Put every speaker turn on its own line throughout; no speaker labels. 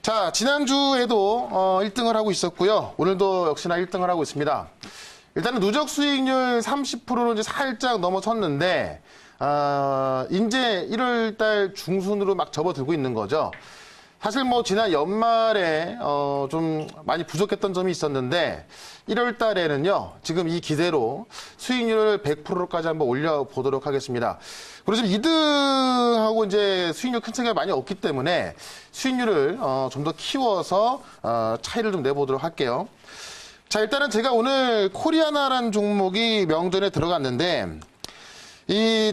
자, 지난주에도 1등을 하고 있었고요. 오늘도 역시나 1등을 하고 있습니다. 일단은 누적 수익률 30%로 이제 살짝 넘어섰는데, 이제 1월달 중순으로 막 접어들고 있는 거죠. 사실 뭐 지난 연말에 좀 많이 부족했던 점이 있었는데 1월 달에는요, 지금 이 기대로 수익률을 100%까지 한번 올려보도록 하겠습니다. 그리고 지금 2등하고 이제 수익률 큰 차이가 많이 없기 때문에 수익률을 좀 더 키워서 차이를 좀 내보도록 할게요. 자, 일단은 제가 오늘 코리아나라는 종목이 명전에 들어갔는데,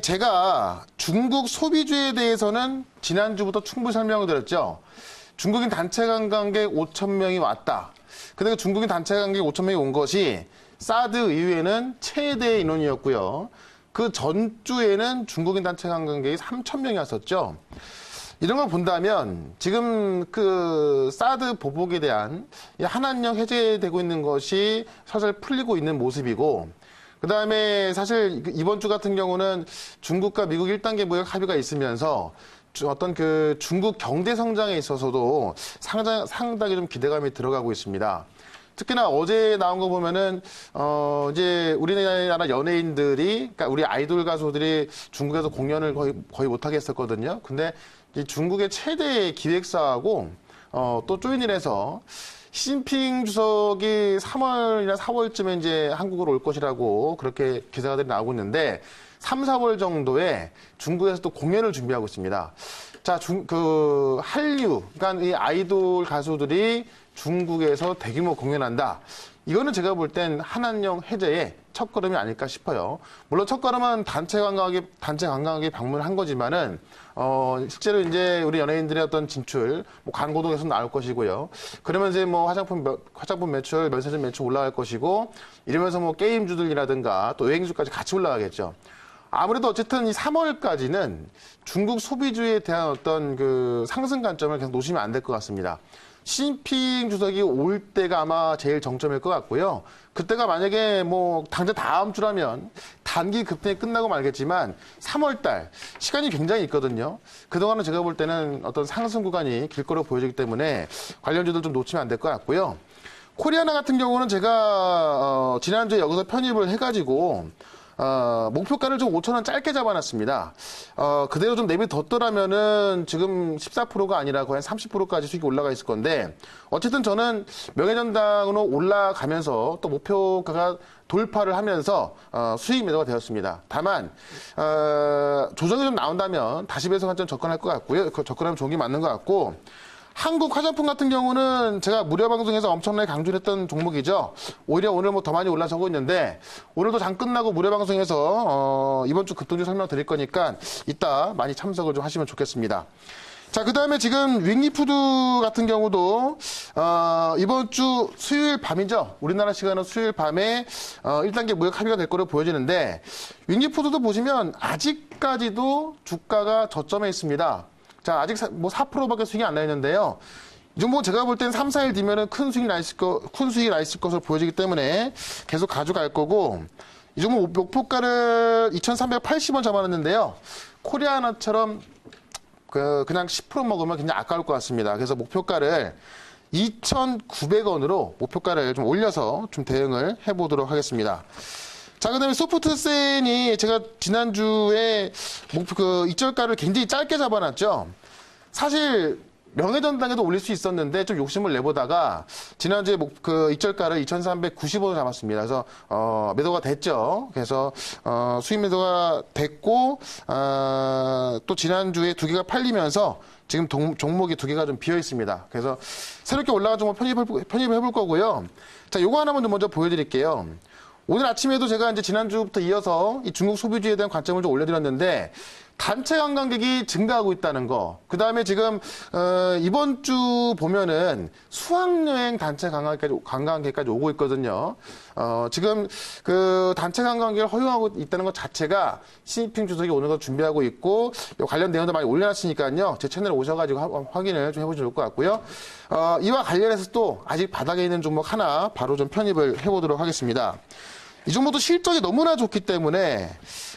제가 중국 소비주에 대해서는 지난주부터 충분히 설명을 드렸죠. 중국인 단체 관광객 5,000명이 왔다. 근데 그 중국인 단체 관광객 5,000명이 온 것이 사드 이후에는 최대 인원이었고요. 그 전주에는 중국인 단체 관광객이 3,000명이 왔었죠. 이런 걸 본다면 지금 그 사드 보복에 대한 한한령 해제되고 있는 것이 서서히 풀리고 있는 모습이고, 그 다음에 사실 이번 주 같은 경우는 중국과 미국 1단계 무역 합의가 있으면서 어떤 그 중국 경제 성장에 있어서도 상당히 좀 기대감이 들어가고 있습니다. 특히나 어제 나온 거 보면은, 이제 우리나라 연예인들이, 그러니까 우리 아이돌 가수들이 중국에서 공연을 거의 못하게 했었거든요. 근데 이 중국의 최대 기획사하고, 또 조인을 해서 시진핑 주석이 3월이나 4월쯤에 이제 한국으로 올 것이라고 그렇게 기사들이 나오고 있는데 3, 4월 정도에 중국에서 또 공연을 준비하고 있습니다. 자, 한류, 그러니까 이 아이돌 가수들이 중국에서 대규모 공연한다. 이거는 제가 볼 땐 한한령 해제의 첫걸음이 아닐까 싶어요. 물론 첫걸음은 단체 관광객이 방문한 거지만은, 실제로 이제 우리 연예인들의 어떤 진출, 뭐 광고도 계속 나올 것이고요. 그러면 이제 뭐 화장품 매출, 면세점 매출 올라갈 것이고, 이러면서 뭐 게임주들이라든가 또 여행주까지 같이 올라가겠죠. 아무래도 어쨌든 이 3월까지는 중국 소비주에 대한 어떤 그 상승 관점을 계속 놓치면 안 될 것 같습니다. 시진핑 주석이 올 때가 아마 제일 정점일 것 같고요. 그때가 만약에 뭐 당장 다음 주라면 단기 급등이 끝나고 말겠지만 3월달 시간이 굉장히 있거든요. 그동안은 제가 볼 때는 어떤 상승 구간이 길 거로 보여지기 때문에 관련주들 좀 놓치면 안 될 것 같고요. 코리아나 같은 경우는 제가 지난주에 여기서 편입을 해가지고 목표가를 좀 5,000원 짧게 잡아놨습니다. 그대로 좀 내비뒀더라면은 지금 14%가 아니라 거의 30%까지 수익이 올라가 있을 건데, 어쨌든 저는 명예전당으로 올라가면서 또 목표가가 돌파를 하면서 수익 매도가 되었습니다. 다만 조정이 좀 나온다면 다시 배속 관점 접근할 것 같고요. 접근하면 좋은 게 맞는 것 같고, 한국 화장품 같은 경우는 제가 무료 방송에서 엄청나게 강조를 했던 종목이죠. 오히려 오늘 뭐 더 많이 올라서고 있는데, 오늘도 장 끝나고 무료 방송에서 이번 주 급등주 설명드릴 거니까 이따 많이 참석을 좀 하시면 좋겠습니다. 자, 그 다음에 지금 윙리푸드 같은 경우도 이번 주 수요일 밤이죠. 우리나라 시간은 수요일 밤에 1단계 무역 합의가 될 거로 보여지는데, 윙리푸드도 보시면 아직까지도 주가가 저점에 있습니다. 자, 아직 뭐 4%밖에 수익이 안 나 있는데요. 이 종목 제가 볼 땐 3, 4일 뒤면은 큰 수익이 나 있을 것으로 보여지기 때문에 계속 가져갈 거고, 이 종목 목표가를 2,380원 잡아놨는데요. 코리아나처럼 그냥 10% 먹으면 굉장히 아까울 것 같습니다. 그래서 목표가를 2,900원으로 목표가를 좀 올려서 좀 대응을 해보도록 하겠습니다. 자, 그 다음에 소프트센이 제가 지난주에 이절가를 굉장히 짧게 잡아놨죠. 사실 명예전당에도 올릴 수 있었는데 좀 욕심을 내보다가 지난주에 이절가를 2,390원으로 잡았습니다. 그래서 매도가 됐죠. 그래서 수익 매도가 됐고, 또 지난주에 2개가 팔리면서 지금 종목이 2개가 좀 비어 있습니다. 그래서 새롭게 올라간 종목 편입을 해볼 거고요. 자, 요거 하나만 좀 먼저 보여드릴게요. 오늘 아침에도 제가 이제 지난주부터 이어서 이 중국 소비주에 대한 관점을 좀 올려드렸는데, 단체 관광객이 증가하고 있다는 거. 그 다음에 지금, 이번 주 보면은 수학여행 단체 관광객까지 오고 있거든요. 지금 그 단체 관광객을 허용하고 있다는 것 자체가 시진핑 주석이 오는 걸 준비하고 있고, 관련 내용도 많이 올려놨으니까요. 제 채널에 오셔가지고 확인을 좀 해보시면 좋을 것 같고요. 이와 관련해서 또 아직 바닥에 있는 종목 하나 바로 좀 편입을 해보도록 하겠습니다. 이 종목도 실적이 너무나 좋기 때문에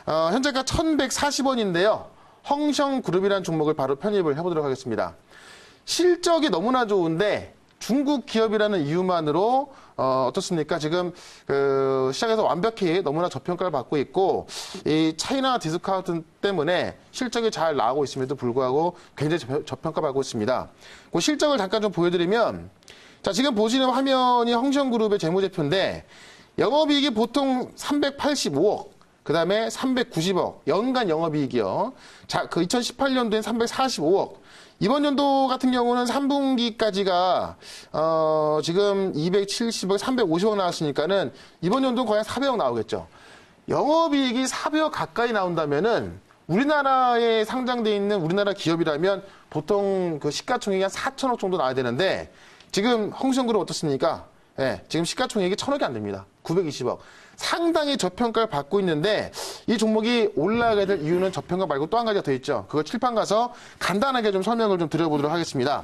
현재가 1,140원인데요. 헝성그룹이라는 종목을 바로 편입을 해보도록 하겠습니다. 실적이 너무나 좋은데 중국 기업이라는 이유만으로 어떻습니까? 지금 그 시장에서 완벽히 너무나 저평가를 받고 있고 이 차이나 디스카운트 때문에 실적이 잘 나오고 있음에도 불구하고 굉장히 저평가받고 있습니다. 그 실적을 잠깐 좀 보여드리면 자 지금 보시는 화면이 홍시영그룹의 재무제표인데 영업이익이 보통 385억 그다음에 390억 연간 영업이익이요. 자, 그 2018년도엔 345억. 이번 연도 같은 경우는 3분기까지가 지금 270억, 350억 나왔으니까는 이번 연도는 거의 한 400억 나오겠죠. 영업이익이 400억 가까이 나온다면은 우리나라에 상장돼 있는 우리나라 기업이라면 보통 그 시가총액이 한 4천억 정도 나와야 되는데 지금 홍시영그룹 어떻습니까? 예, 지금 시가총액이 1,000억이 안 됩니다. 920억. 상당히 저평가를 받고 있는데 이 종목이 올라가게 될 이유는 저평가 말고 또 한 가지가 더 있죠. 그거 칠판 가서 간단하게 좀 설명을 좀 드려보도록 하겠습니다.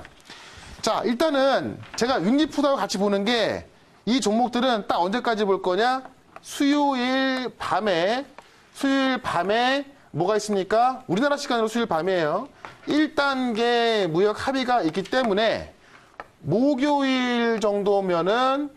자, 일단은 제가 윈기푸드하고 같이 보는 게 이 종목들은 딱 언제까지 볼 거냐? 수요일 밤에 뭐가 있습니까? 우리나라 시간으로 수요일 밤이에요. 1단계 무역 합의가 있기 때문에 목요일 정도면은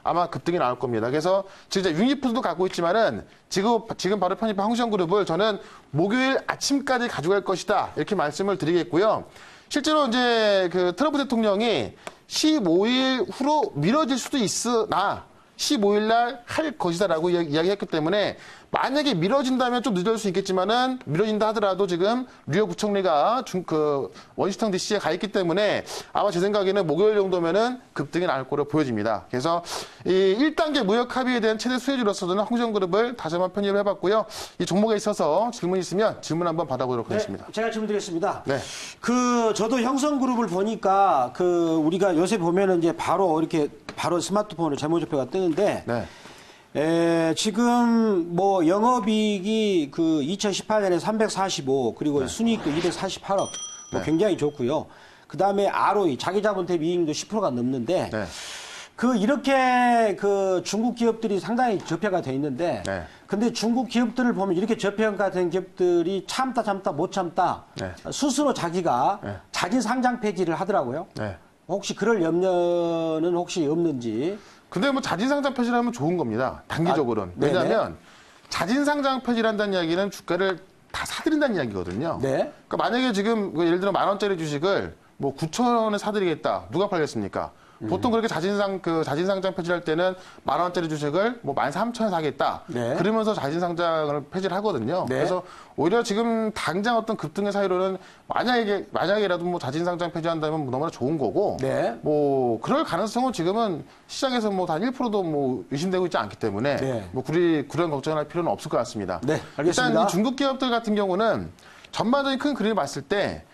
아마 급등이 나올 겁니다. 그래서 진짜 윈기푸드도 갖고 있지만은 지금 바로 편입한 홍시영그룹을 저는 목요일 아침까지 가져갈 것이다 이렇게 말씀을 드리겠고요. 실제로 이제 그 트럼프 대통령이 15일 후로 미뤄질 수도 있으나 15일 날 할 것이다라고 이야기했기 때문에 만약에 미뤄진다면 좀 늦을 수 있겠지만은 미뤄진다 하더라도 지금 류호 부총리가 워싱턴 DC에 가 있기 때문에 아마 제 생각에는 목요일 정도면은 급등이 나올 거로 보여집니다. 그래서 이 1단계 무역 합의에 대한 최대 수혜주로서는 홍시영그룹을 다시 한번 편입을 해봤고요. 이 종목에 있어서 질문 있으면 질문 한번 받아보도록 하겠습니다.
네, 제가 질문 드리겠습니다.
네.
저도 형성그룹을 보니까 우리가 요새 보면은 이제 바로 스마트폰으로 재무제표가 뜨는데
네.
지금 뭐 영업이익이 2018년에 345 그리고
네.
순이익도 248억
네.
굉장히 좋고요. 그 다음에 ROE 자기자본 대비 이익도 10%가 넘는데
네.
이렇게 중국 기업들이 상당히 저평가 돼 있는데
네.
근데 중국 기업들을 보면 이렇게 저평가된 기업들이 참다 못 참다
네.
스스로 자기가
네.
자진 상장 폐지를 하더라고요.
네.
혹시 그럴 염려는 혹시 없는지?
근데 뭐 자진상장 폐지를 하면 좋은 겁니다. 단기적으로는. 왜냐하면 자진상장 폐지를 한다는 이야기는 주가를 다 사들인다는 이야기거든요.
네.
그러니까 만약에 지금 예를 들어 10,000원짜리 주식을 뭐 9,000원에 사드리겠다. 누가 팔겠습니까? 보통 그렇게 자진상장 폐지를 할 때는 10,000원짜리 주식을 뭐 13,000원에 사겠다.
네.
그러면서 자진상장을 폐지를 하거든요.
네.
그래서 오히려 지금 당장 어떤 급등의 사이로는 만약에라도 뭐 자진상장 폐지한다면 너무나 좋은 거고.
네.
뭐 그럴 가능성은 지금은 시장에서 뭐 단 1%도 뭐 의심되고 있지 않기 때문에
네.
뭐 그런 걱정을 할 필요는 없을 것 같습니다.
네, 알겠습니다.
일단 이 중국 기업들 같은 경우는 전반적인 큰 그림을 봤을 때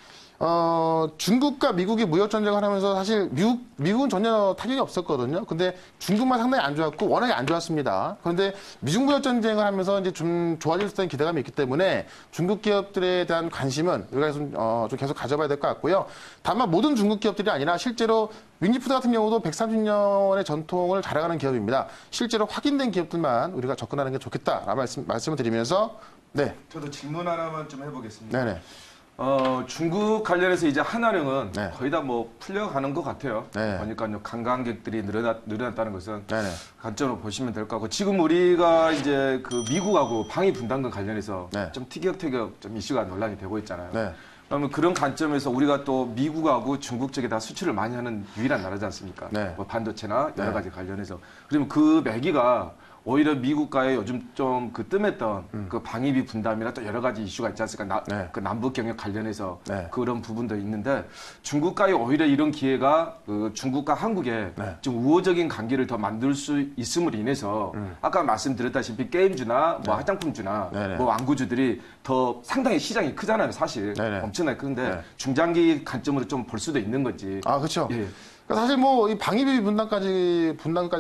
중국과 미국이 무역 전쟁을 하면서 사실 미국은 전혀 타격이 없었거든요. 근데 중국만 상당히 안 좋았고 워낙에 안 좋았습니다. 그런데 미중 무역 전쟁을 하면서 이제 좀 좋아질 수 있다는 기대감이 있기 때문에 중국 기업들에 대한 관심은 우리가 좀 계속 가져봐야 될 것 같고요. 다만 모든 중국 기업들이 아니라 실제로 윈기푸드 같은 경우도 130년의 전통을 자랑하는 기업입니다. 실제로 확인된 기업들만 우리가 접근하는 게 좋겠다라는 말씀을 드리면서 네.
저도 질문 하나만 좀 해보겠습니다.
네네.
중국 관련해서 이제 한화령은
네.
거의 다 뭐 풀려가는 것 같아요.
네.
보니까요 관광객들이 늘어났다는 것은
네네.
관점으로 보시면 될 것 같고 지금 우리가 이제 미국하고 방위 분담금 관련해서
네.
좀 티격태격 좀 이슈가 논란이 되고 있잖아요.
네.
그러면 그런 관점에서 우리가 또 미국하고 중국 쪽에 다 수출을 많이 하는 유일한 나라지 않습니까?
네.
뭐 반도체나 여러
네.
가지 관련해서 그러면 그 매기가 오히려 미국과의 요즘 좀 뜸했던 그 방위비 분담이나 또 여러 가지 이슈가 있지 않습니까?
네.
그 남북 경협 관련해서
네.
그런 부분도 있는데 중국과의 오히려 이런 기회가 중국과 한국의
네.
좀 우호적인 관계를 더 만들 수 있음으로 인해서 아까 말씀드렸다시피 게임주나 뭐 화장품주나
네네.
뭐 완구주들이 더 상당히 시장이 크잖아요, 사실.
네네.
엄청나게 큰데
네.
중장기 관점으로 좀 볼 수도 있는 건지.
아, 그렇죠.
예.
그러니까 사실 뭐 이 방위비 분담까지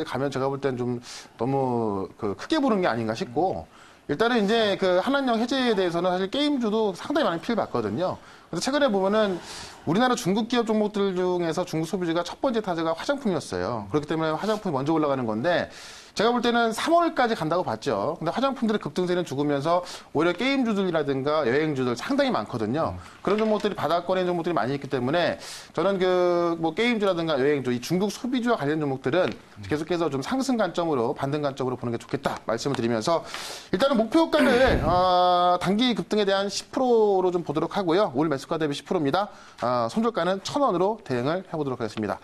가면 제가 볼 때는 좀 너무 크게 보는 게 아닌가 싶고 일단은 이제 한한령 해제에 대해서는 사실 게임주도 상당히 많은 피해를 받거든요. 그래서 최근에 보면은 우리나라 중국 기업 종목들 중에서 중국 소비주가 첫 번째 타자가 화장품이었어요. 그렇기 때문에 화장품이 먼저 올라가는 건데 제가 볼 때는 3월까지 간다고 봤죠. 근데 화장품들의 급등세는 죽으면서 오히려 게임주들이라든가 여행주들 상당히 많거든요. 그런 종목들이 바닥권인 종목들이 많이 있기 때문에 저는 그 뭐 게임주라든가 여행주, 이 중국 소비주와 관련 종목들은 계속해서 좀 상승 관점으로 반등 관점으로 보는 게 좋겠다 말씀을 드리면서 일단은 목표가를 단기 급등에 대한 10%로 좀 보도록 하고요. 오늘 매수가 대비 10%입니다. 손절가는 1,000원으로 대응을 해보도록 하겠습니다.